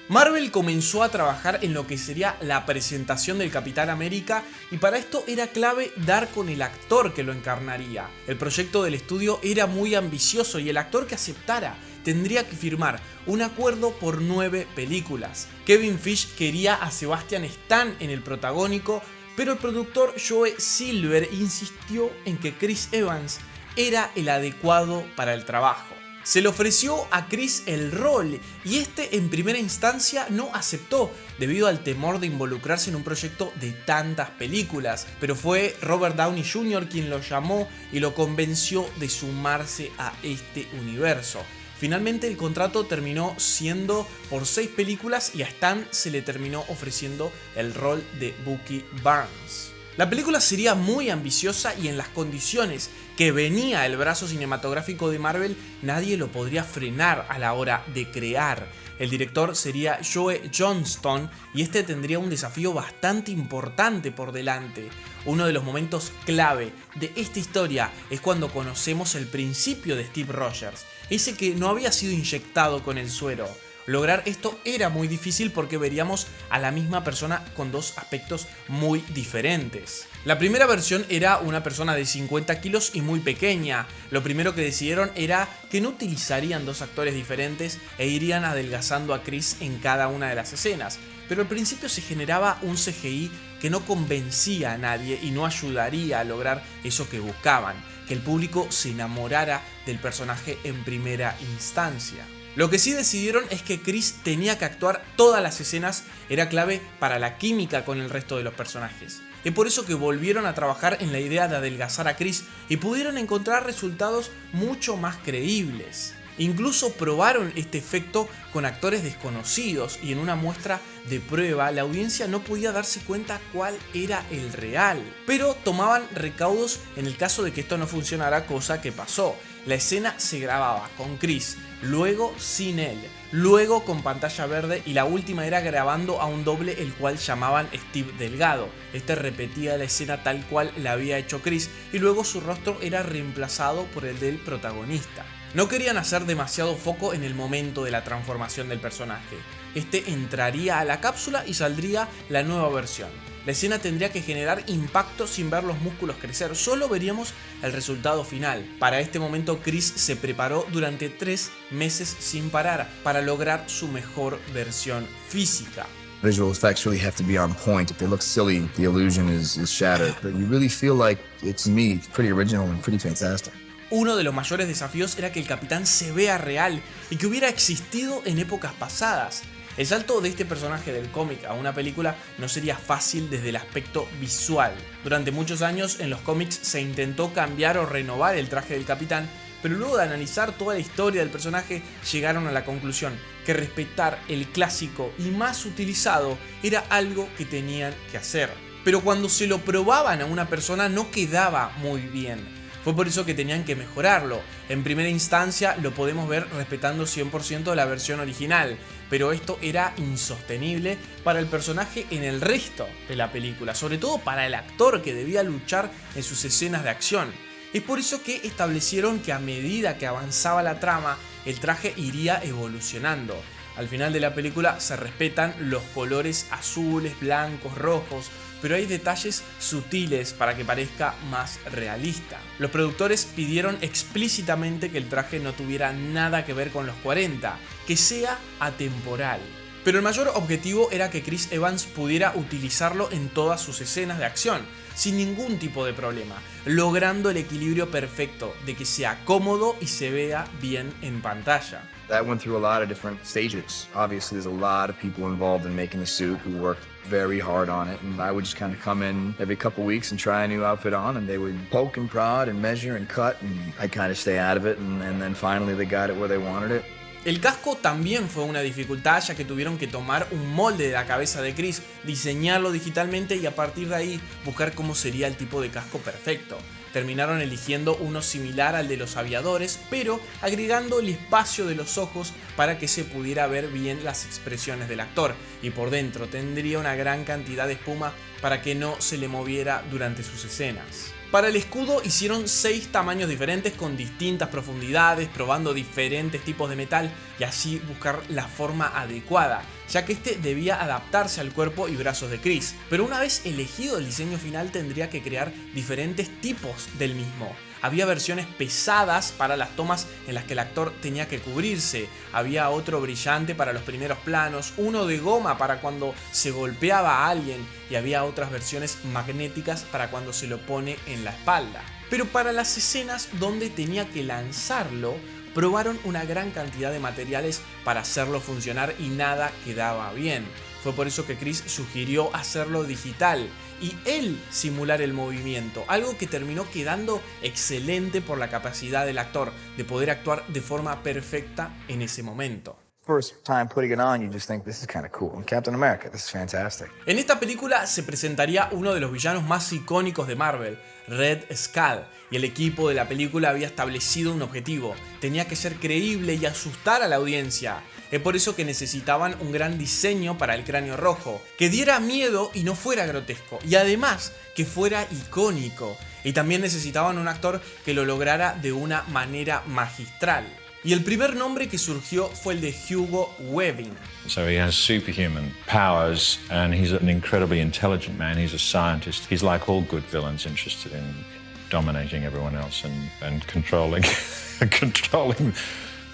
Marvel comenzó a trabajar en lo que sería la presentación del Capitán América y para esto era clave dar con el actor que lo encarnaría. El proyecto del estudio era muy ambicioso y el actor que aceptara tendría que firmar un acuerdo por 9 películas. Kevin Feige quería a Sebastian Stan en el protagónico, pero el productor Joe Silver insistió en que Chris Evans era el adecuado para el trabajo. Se le ofreció a Chris el rol y este en primera instancia no aceptó debido al temor de involucrarse en un proyecto de tantas películas, pero fue Robert Downey Jr. quien lo llamó y lo convenció de sumarse a este universo. Finalmente el contrato terminó siendo por 6 películas y a Stan se le terminó ofreciendo el rol de Bucky Barnes. La película sería muy ambiciosa y en las condiciones que venía el brazo cinematográfico de Marvel, nadie lo podría frenar a la hora de crear. El director sería Joe Johnston y este tendría un desafío bastante importante por delante. Uno de los momentos clave de esta historia es cuando conocemos el principio de Steve Rogers, ese que no había sido inyectado con el suero. Lograr esto era muy difícil porque veríamos a la misma persona con 2 aspectos muy diferentes. La primera versión era una persona de 50 kilos y muy pequeña. Lo primero que decidieron era que no utilizarían 2 actores diferentes e irían adelgazando a Chris en cada una de las escenas. Pero al principio se generaba un CGI que no convencía a nadie y no ayudaría a lograr eso que buscaban, que el público se enamorara del personaje en primera instancia. Lo que sí decidieron es que Chris tenía que actuar todas las escenas, era clave para la química con el resto de los personajes. Es por eso que volvieron a trabajar en la idea de adelgazar a Chris y pudieron encontrar resultados mucho más creíbles. Incluso probaron este efecto con actores desconocidos y en una muestra de prueba la audiencia no podía darse cuenta cuál era el real. Pero tomaban recaudos en el caso de que esto no funcionara, cosa que pasó. La escena se grababa con Chris, luego sin él, luego con pantalla verde y la última era grabando a un doble el cual llamaban Steve Delgado. Este repetía la escena tal cual la había hecho Chris y luego su rostro era reemplazado por el del protagonista. No querían hacer demasiado foco en el momento de la transformación del personaje. Este entraría a la cápsula y saldría la nueva versión. La escena tendría que generar impacto sin ver los músculos crecer, solo veríamos el resultado final. Para este momento Chris se preparó durante 3 meses sin parar para lograr su mejor versión física. Visual effects really have to be on point. If they look silly, the illusion is shattered. But you really feel like it's me. It's pretty original and pretty fantastic. Uno de los mayores desafíos era que el capitán se vea real y que hubiera existido en épocas pasadas. El salto de este personaje del cómic a una película no sería fácil desde el aspecto visual. Durante muchos años en los cómics se intentó cambiar o renovar el traje del capitán, pero luego de analizar toda la historia del personaje llegaron a la conclusión que respetar el clásico y más utilizado era algo que tenían que hacer. Pero cuando se lo probaban a una persona no quedaba muy bien. Fue por eso que tenían que mejorarlo. En primera instancia lo podemos ver respetando 100% la versión original, pero esto era insostenible para el personaje en el resto de la película, sobre todo para el actor que debía luchar en sus escenas de acción. Es por eso que establecieron que a medida que avanzaba la trama, el traje iría evolucionando. Al final de la película se respetan los colores azules, blancos, rojos, pero hay detalles sutiles para que parezca más realista. Los productores pidieron explícitamente que el traje no tuviera nada que ver con los 40, que sea atemporal. Pero el mayor objetivo era que Chris Evans pudiera utilizarlo en todas sus escenas de acción, sin ningún tipo de problema, logrando el equilibrio perfecto de que sea cómodo y se vea bien en pantalla. That went through a lot of different stages. Obviously, there's a lot of people involved in making the suit who worked very hard on it, and I would just kind of come in every couple weeks and try a new outfit on, and they would poke and prod and measure and cut, and I'd kind of stay out of it, and then finally they got it where they wanted it. El casco también fue una dificultad, ya que tuvieron que tomar un molde de la cabeza de Chris, diseñarlo digitalmente y a partir de ahí buscar cómo sería el tipo de casco perfecto. Terminaron eligiendo uno similar al de los aviadores, pero agregando el espacio de los ojos para que se pudiera ver bien las expresiones del actor, y por dentro tendría una gran cantidad de espuma para que no se le moviera durante sus escenas. Para el escudo hicieron 6 tamaños diferentes con distintas profundidades, probando diferentes tipos de metal y así buscar la forma adecuada, ya que este debía adaptarse al cuerpo y brazos de Chris. Pero una vez elegido el diseño final tendría que crear diferentes tipos del mismo. Había versiones pesadas para las tomas en las que el actor tenía que cubrirse, había otro brillante para los primeros planos, uno de goma para cuando se golpeaba a alguien y había otras versiones magnéticas para cuando se lo pone en la espalda. Pero para las escenas donde tenía que lanzarlo, probaron una gran cantidad de materiales para hacerlo funcionar y nada quedaba bien. Fue por eso que Chris sugirió hacerlo digital y él simular el movimiento, algo que terminó quedando excelente por la capacidad del actor de poder actuar de forma perfecta en ese momento. First time putting it on, you just think this is kind of cool. Captain America, this is fantastic. En esta película se presentaría uno de los villanos más icónicos de Marvel, Red Skull, y el equipo de la película había establecido un objetivo: tenía que ser creíble y asustar a la audiencia. Es por eso que necesitaban un gran diseño para el cráneo rojo, que diera miedo y no fuera grotesco, y además que fuera icónico. Y también necesitaban un actor que lo lograra de una manera magistral. Y el primer nombre que surgió fue el de Hugo Weaving. So he has superhuman powers and he's an incredibly intelligent man. He's a scientist. He's like all good villains, interested in dominating everyone else and controlling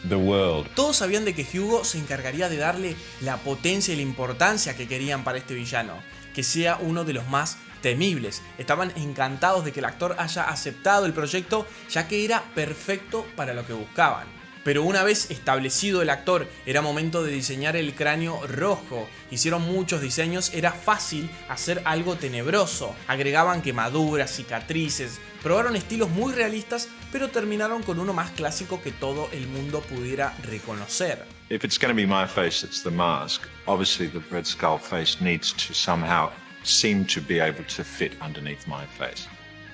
the world. Todos sabían de que Hugo se encargaría de darle la potencia y la importancia que querían para este villano, que sea uno de los más temibles. Estaban encantados de que el actor haya aceptado el proyecto, ya que era perfecto para lo que buscaban. Pero una vez establecido el actor, era momento de diseñar el cráneo rojo. Hicieron muchos diseños, era fácil hacer algo tenebroso. Agregaban quemaduras, cicatrices, probaron estilos muy realistas, pero terminaron con uno más clásico que todo el mundo pudiera reconocer. If it's going to be my face, it's the mask. Obviously the Red Skull face needs to somehow seem to be able to fit underneath my face.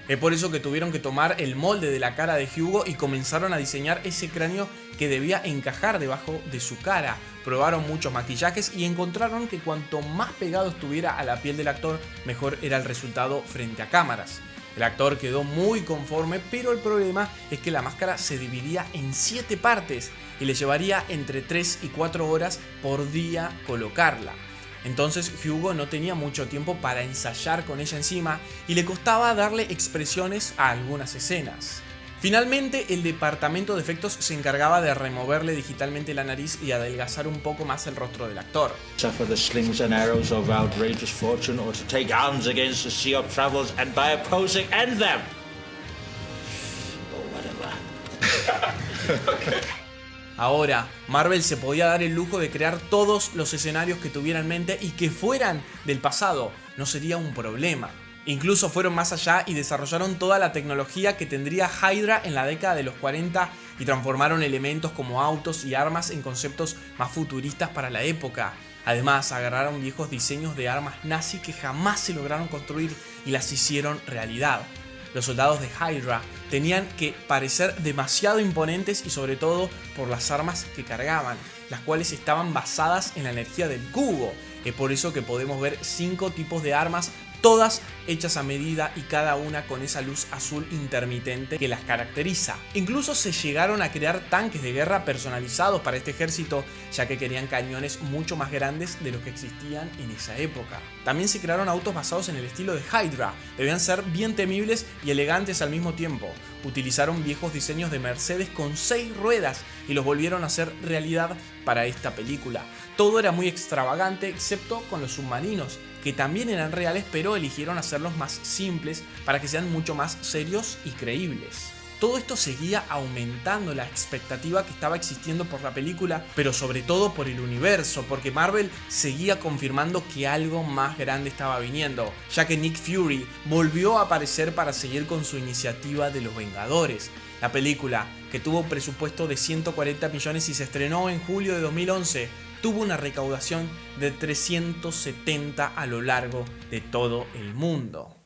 Es por eso que tuvieron que tomar el molde de la cara de Hugo y comenzaron a diseñar ese cráneo que debía encajar debajo de su cara. Probaron muchos maquillajes y encontraron que cuanto más pegado estuviera a la piel del actor, mejor era el resultado frente a cámaras. El actor quedó muy conforme, pero el problema es que la máscara se dividía en 7 partes y le llevaría entre 3 y 4 horas por día colocarla. Entonces Hugo no tenía mucho tiempo para ensayar con ella encima y le costaba darle expresiones a algunas escenas. Finalmente, el departamento de efectos se encargaba de removerle digitalmente la nariz y adelgazar un poco más el rostro del actor. Suffer the slings and arrows of outrageous fortune, or to take arms against the sea of travels and by opposing end them. Or whatever. Ahora, Marvel se podía dar el lujo de crear todos los escenarios que tuviera en mente y que fueran del pasado. No sería un problema. Incluso fueron más allá y desarrollaron toda la tecnología que tendría Hydra en la década de los 40 y transformaron elementos como autos y armas en conceptos más futuristas para la época. Además, agarraron viejos diseños de armas nazi que jamás se lograron construir y las hicieron realidad. Los soldados de Hydra tenían que parecer demasiado imponentes y sobre todo por las armas que cargaban, las cuales estaban basadas en la energía del cubo. Es por eso que podemos ver 5 tipos de armas, todas hechas a medida y cada una con esa luz azul intermitente que las caracteriza. Incluso se llegaron a crear tanques de guerra personalizados para este ejército, ya que querían cañones mucho más grandes de los que existían en esa época. También se crearon autos basados en el estilo de Hydra, debían ser bien temibles y elegantes al mismo tiempo. Utilizaron viejos diseños de Mercedes con 6 ruedas y los volvieron a hacer realidad para esta película. Todo era muy extravagante excepto con los submarinos, que también eran reales, pero eligieron hacerlos más simples para que sean mucho más serios y creíbles. Todo esto seguía aumentando la expectativa que estaba existiendo por la película, pero sobre todo por el universo, porque Marvel seguía confirmando que algo más grande estaba viniendo, ya que Nick Fury volvió a aparecer para seguir con su iniciativa de los Vengadores. La película, que tuvo un presupuesto de 140 millones y se estrenó en julio de 2011, tuvo una recaudación de 370 a lo largo de todo el mundo.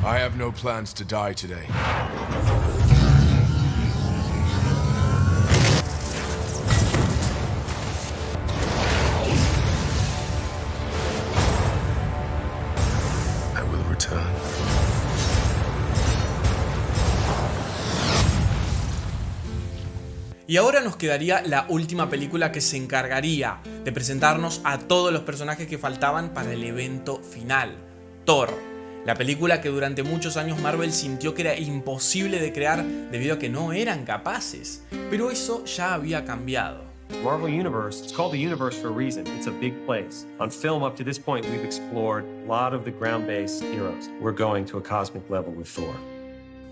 I have no plans to die today. I will return. Y ahora nos quedaría la última película que se encargaría de presentarnos a todos los personajes que faltaban para el evento final, Thor. La película que durante muchos años Marvel sintió que era imposible de crear debido a que no eran capaces, pero eso ya había cambiado. Marvel Universe, it's called the universe for a reason. It's a big place. On film, up to this point, we've explored a lot of the ground-based heroes. We're going to a cosmic level with Thor.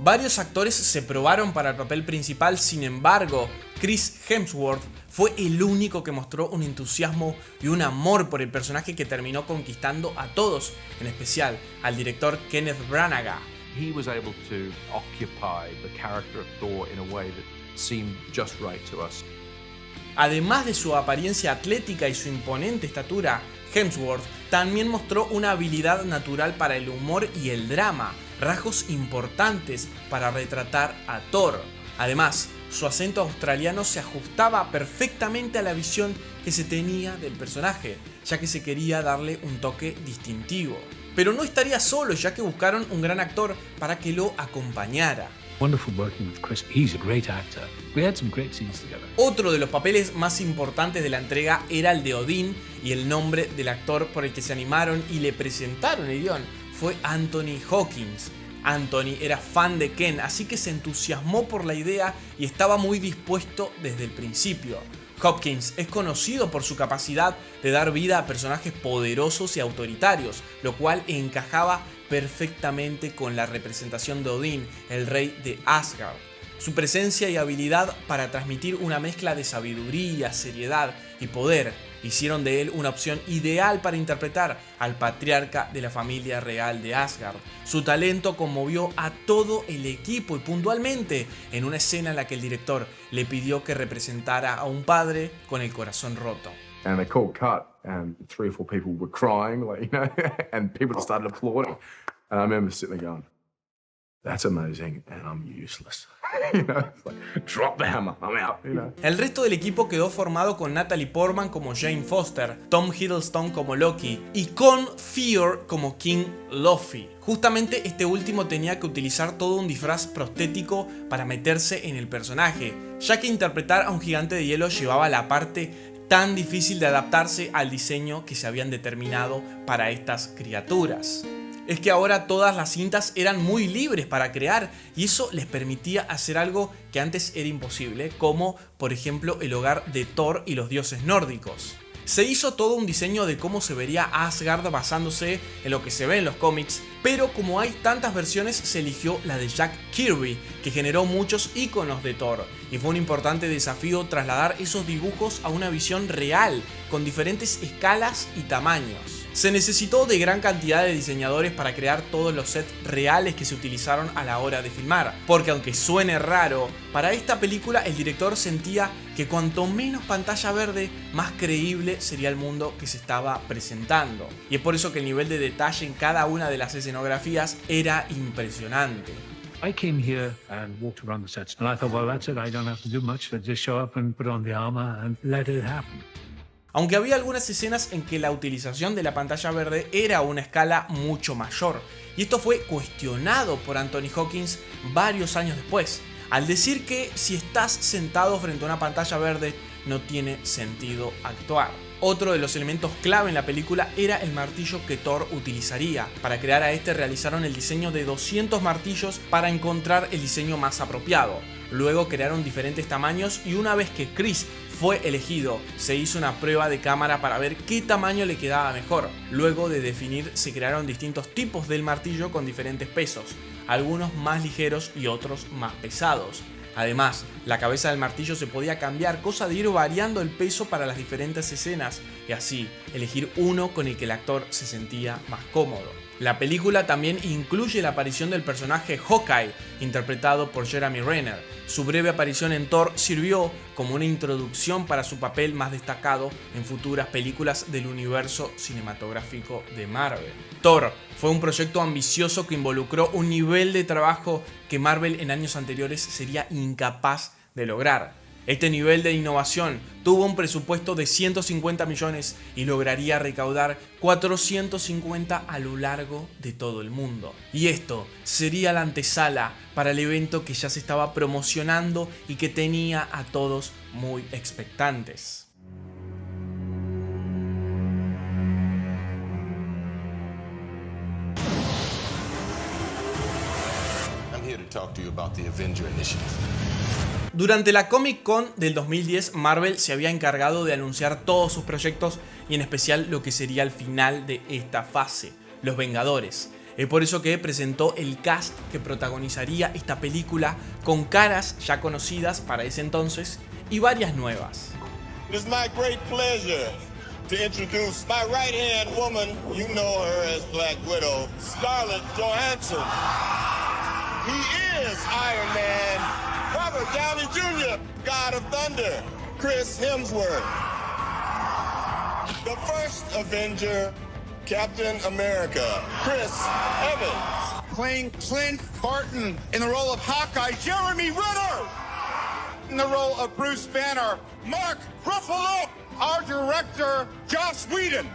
Varios actores se probaron para el papel principal, sin embargo, Chris Hemsworth fue el único que mostró un entusiasmo y un amor por el personaje que terminó conquistando a todos, en especial al director Kenneth Branagh. He was able to occupy the character of Thor in a way that seemed just right to us. Además de su apariencia atlética y su imponente estatura, Hemsworth también mostró una habilidad natural para el humor y el drama, rasgos importantes para retratar a Thor. Además, su acento australiano se ajustaba perfectamente a la visión que se tenía del personaje, ya que se quería darle un toque distintivo. Pero no estaría solo, ya que buscaron un gran actor para que lo acompañara. Wonderful working with Chris. He's a great actor. We had some great scenes together. Otro de los papeles más importantes de la entrega era el de Odín, y el nombre del actor por el que se animaron y le presentaron el guión fue Anthony Hopkins. Anthony era fan de Ken, así que se entusiasmó por la idea y estaba muy dispuesto desde el principio. Hopkins es conocido por su capacidad de dar vida a personajes poderosos y autoritarios, lo cual encajaba perfectamente con la representación de Odín, el rey de Asgard. Su presencia y habilidad para transmitir una mezcla de sabiduría, seriedad y poder hicieron de él una opción ideal para interpretar al patriarca de la familia real de Asgard. Su talento conmovió a todo el equipo y puntualmente en una escena en la que el director le pidió que representara a un padre con el corazón roto. And they called cut, and 3 or 4 people were crying, like, you know, and people started applauding. And I remember sitting there going, "That's amazing, and I'm useless." You know, it's like, drop the hammer, I'm out, you know. El resto del equipo quedó formado con Natalie Portman como Jane Foster, Tom Hiddleston como Loki y con Fear como King Luffy. Justamente este último tenía que utilizar todo un disfraz prostético para meterse en el personaje, ya que interpretar a un gigante de hielo llevaba la parte tan difícil de adaptarse al diseño que se habían determinado para estas criaturas. Es que ahora todas las cintas eran muy libres para crear y eso les permitía hacer algo que antes era imposible, como por ejemplo el hogar de Thor y los dioses nórdicos. Se hizo todo un diseño de cómo se vería Asgard basándose en lo que se ve en los cómics, pero como hay tantas versiones se eligió la de Jack Kirby, que generó muchos iconos de Thor, y fue un importante desafío trasladar esos dibujos a una visión real, con diferentes escalas y tamaños. Se necesitó de gran cantidad de diseñadores para crear todos los sets reales que se utilizaron a la hora de filmar, porque aunque suene raro, para esta película el director sentía que cuanto menos pantalla verde, más creíble sería el mundo que se estaba presentando. Y es por eso que el nivel de detalle en cada una de las escenografías era impresionante. I came here and walked around the sets, and I thought, well, that's it. I don't have to do much. I just show up and put on the armor and let it happen. Aunque había algunas escenas en que la utilización de la pantalla verde era a una escala mucho mayor, y esto fue cuestionado por Anthony Hopkins varios años después, al decir que si estás sentado frente a una pantalla verde no tiene sentido actuar. Otro de los elementos clave en la película era el martillo que Thor utilizaría. Para crear a este realizaron el diseño de 200 martillos para encontrar el diseño más apropiado. Luego crearon diferentes tamaños y una vez que Chris fue elegido, se hizo una prueba de cámara para ver qué tamaño le quedaba mejor. Luego de definir, se crearon distintos tipos del martillo con diferentes pesos, algunos más ligeros y otros más pesados. Además, la cabeza del martillo se podía cambiar, cosa de ir variando el peso para las diferentes escenas y así elegir uno con el que el actor se sentía más cómodo. La película también incluye la aparición del personaje Hawkeye, interpretado por Jeremy Renner. Su breve aparición en Thor sirvió como una introducción para su papel más destacado en futuras películas del universo cinematográfico de Marvel. Thor fue un proyecto ambicioso que involucró un nivel de trabajo que Marvel en años anteriores sería incapaz de lograr. Este nivel de innovación tuvo un presupuesto de 150 millones y lograría recaudar 450 a lo largo de todo el mundo. Y esto sería la antesala para el evento que ya se estaba promocionando y que tenía a todos muy expectantes. I'm here to talk to you about the Avenger Initiative. Durante la Comic Con del 2010, Marvel se había encargado de anunciar todos sus proyectos y en especial lo que sería el final de esta fase, Los Vengadores. Es por eso que presentó el cast que protagonizaría esta película con caras ya conocidas para ese entonces y varias nuevas. It is my great pleasure to introduce my right-hand woman, you know her as Black Widow, Scarlett Johansson. He is Iron Man. Robert Downey Jr., God of Thunder, Chris Hemsworth. The first Avenger, Captain America, Chris Evans. Playing Clint Barton in the role of Hawkeye, Jeremy Renner. In the role of Bruce Banner, Mark Ruffalo. Our director, Joss Whedon.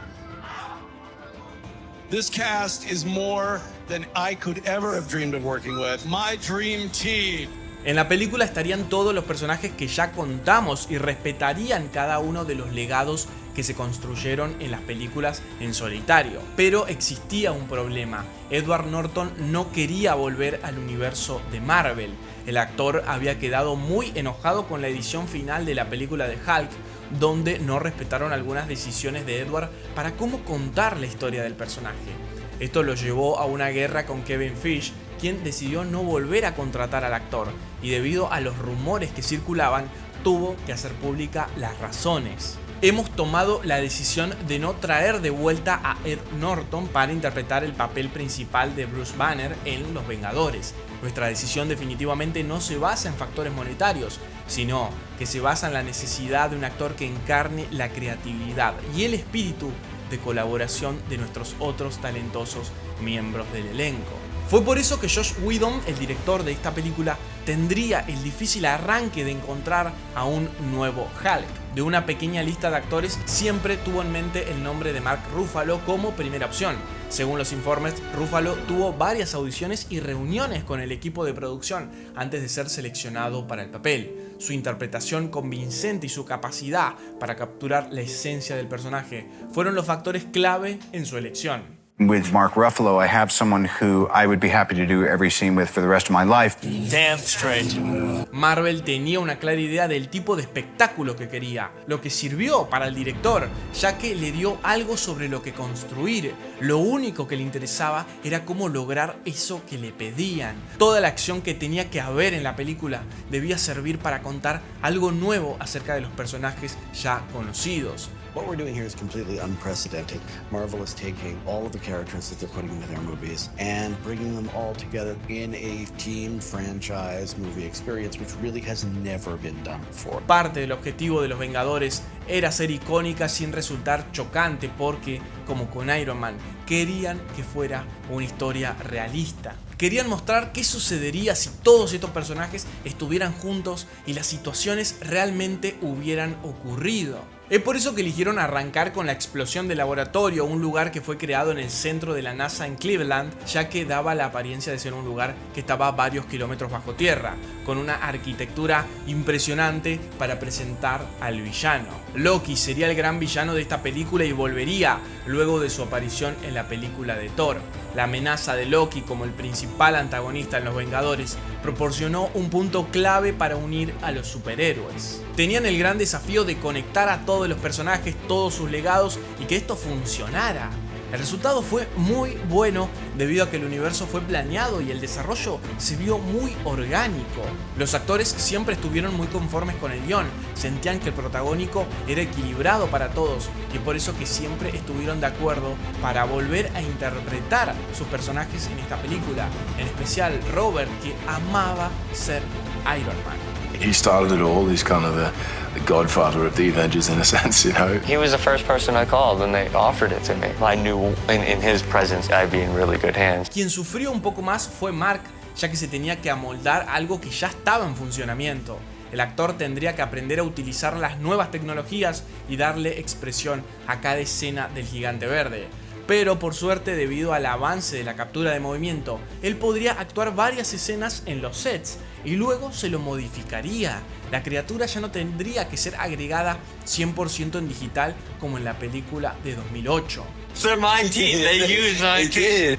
This cast is more than I could ever have dreamed of working with. My dream team. En la película estarían todos los personajes que ya contamos y respetarían cada uno de los legados que se construyeron en las películas en solitario. Pero existía un problema. Edward Norton no quería volver al universo de Marvel. El actor había quedado muy enojado con la edición final de la película de Hulk, donde no respetaron algunas decisiones de Edward para cómo contar la historia del personaje. Esto lo llevó a una guerra con Kevin Feige, quien decidió no volver a contratar al actor y debido a los rumores que circulaban tuvo que hacer pública las razones. Hemos tomado la decisión de no traer de vuelta a Ed Norton para interpretar el papel principal de Bruce Banner en Los Vengadores. Nuestra decisión definitivamente no se basa en factores monetarios, sino que se basa en la necesidad de un actor que encarne la creatividad y el espíritu de colaboración de nuestros otros talentosos miembros del elenco. Fue por eso que Joss Whedon, el director de esta película, tendría el difícil arranque de encontrar a un nuevo Hulk. De una pequeña lista de actores, siempre tuvo en mente el nombre de Mark Ruffalo como primera opción. Según los informes, Ruffalo tuvo varias audiciones y reuniones con el equipo de producción antes de ser seleccionado para el papel. Su interpretación convincente y su capacidad para capturar la esencia del personaje fueron los factores clave en su elección. With Mark Ruffalo, I have someone who I would be happy to do every scene with for the rest of my life. Damn straight. Marvel tenía una clara idea del tipo de espectáculo que quería, lo que sirvió para el director, ya que le dio algo sobre lo que construir. Lo único que le interesaba era cómo lograr eso que le pedían. Toda la acción que tenía que haber en la película debía servir para contar algo nuevo acerca de los personajes ya conocidos. What we're doing here is completely unprecedented. Marvel is taking all of the characters that they're putting into their movies and bringing them all together in a team franchise movie experience, which really has never been done before. Parte del objetivo de los Vengadores era ser icónica sin resultar chocante porque, como con Iron Man, querían que fuera una historia realista. Querían mostrar qué sucedería si todos estos personajes estuvieran juntos y las situaciones realmente hubieran ocurrido. Es por eso que eligieron arrancar con la explosión del laboratorio, un lugar que fue creado en el centro de la NASA en Cleveland, ya que daba la apariencia de ser un lugar que estaba a varios kilómetros bajo tierra, con una arquitectura impresionante para presentar al villano. Loki sería el gran villano de esta película y volvería luego de su aparición en la película de Thor. La amenaza de Loki como el principal antagonista en Los Vengadores proporcionó un punto clave para unir a los superhéroes. Tenían el gran desafío de conectar a todos los personajes, todos sus legados y que esto funcionara. El resultado fue muy bueno debido a que el universo fue planeado y el desarrollo se vio muy orgánico. Los actores siempre estuvieron muy conformes con el guión, sentían que el protagónico era equilibrado para todos y por eso que siempre estuvieron de acuerdo para volver a interpretar sus personajes en esta película, en especial Robert, que amaba ser Iron Man. He started it all. He's kind of the godfather of the Avengers in a sense, you know. He was the first person I called when they offered it to me. I knew in his presence I'd be in really good hands. Quien sufrió un poco más fue Mark, ya que se tenía que amoldar algo que ya estaba en funcionamiento. El actor tendría que aprender a utilizar las nuevas tecnologías y darle expresión a cada escena del Gigante Verde. Pero por suerte, debido al avance de la captura de movimiento, él podría actuar varias escenas en los sets y luego se lo modificaría. La criatura ya no tendría que ser agregada 100% en digital como en la película de 2008.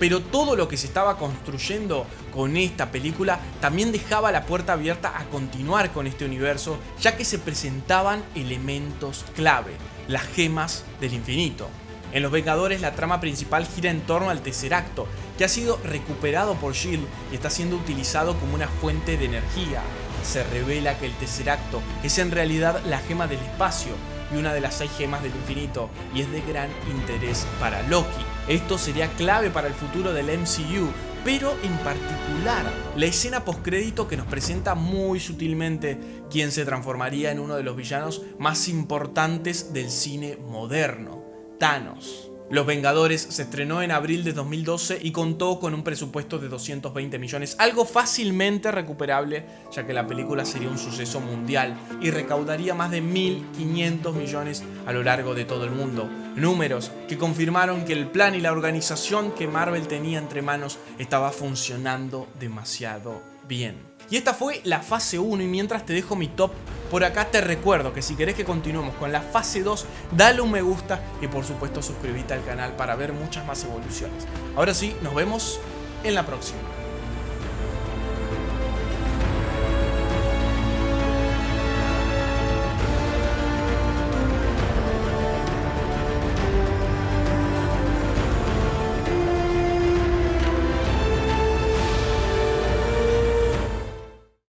Pero todo lo que se estaba construyendo con esta película también dejaba la puerta abierta a continuar con este universo, ya que se presentaban elementos clave, las gemas del infinito. En Los Vengadores la trama principal gira en torno al Tesseracto, que ha sido recuperado por S.H.I.E.L.D. y está siendo utilizado como una fuente de energía. Se revela que el Tesseracto es en realidad la gema del espacio y una de las 6 gemas del infinito, y es de gran interés para Loki. Esto sería clave para el futuro del MCU, pero en particular la escena postcrédito que nos presenta muy sutilmente quién se transformaría en uno de los villanos más importantes del cine moderno: Thanos. Los Vengadores se estrenó en abril de 2012 y contó con un presupuesto de 220 millones, algo fácilmente recuperable, ya que la película sería un suceso mundial y recaudaría más de 1.500 millones a lo largo de todo el mundo. Números que confirmaron que el plan y la organización que Marvel tenía entre manos estaba funcionando demasiado bien. Y esta fue la fase 1, y mientras te dejo mi top por acá, te recuerdo que si querés que continuemos con la fase 2, dale un me gusta y por supuesto suscríbete al canal para ver muchas más evoluciones. Ahora sí, nos vemos en la próxima.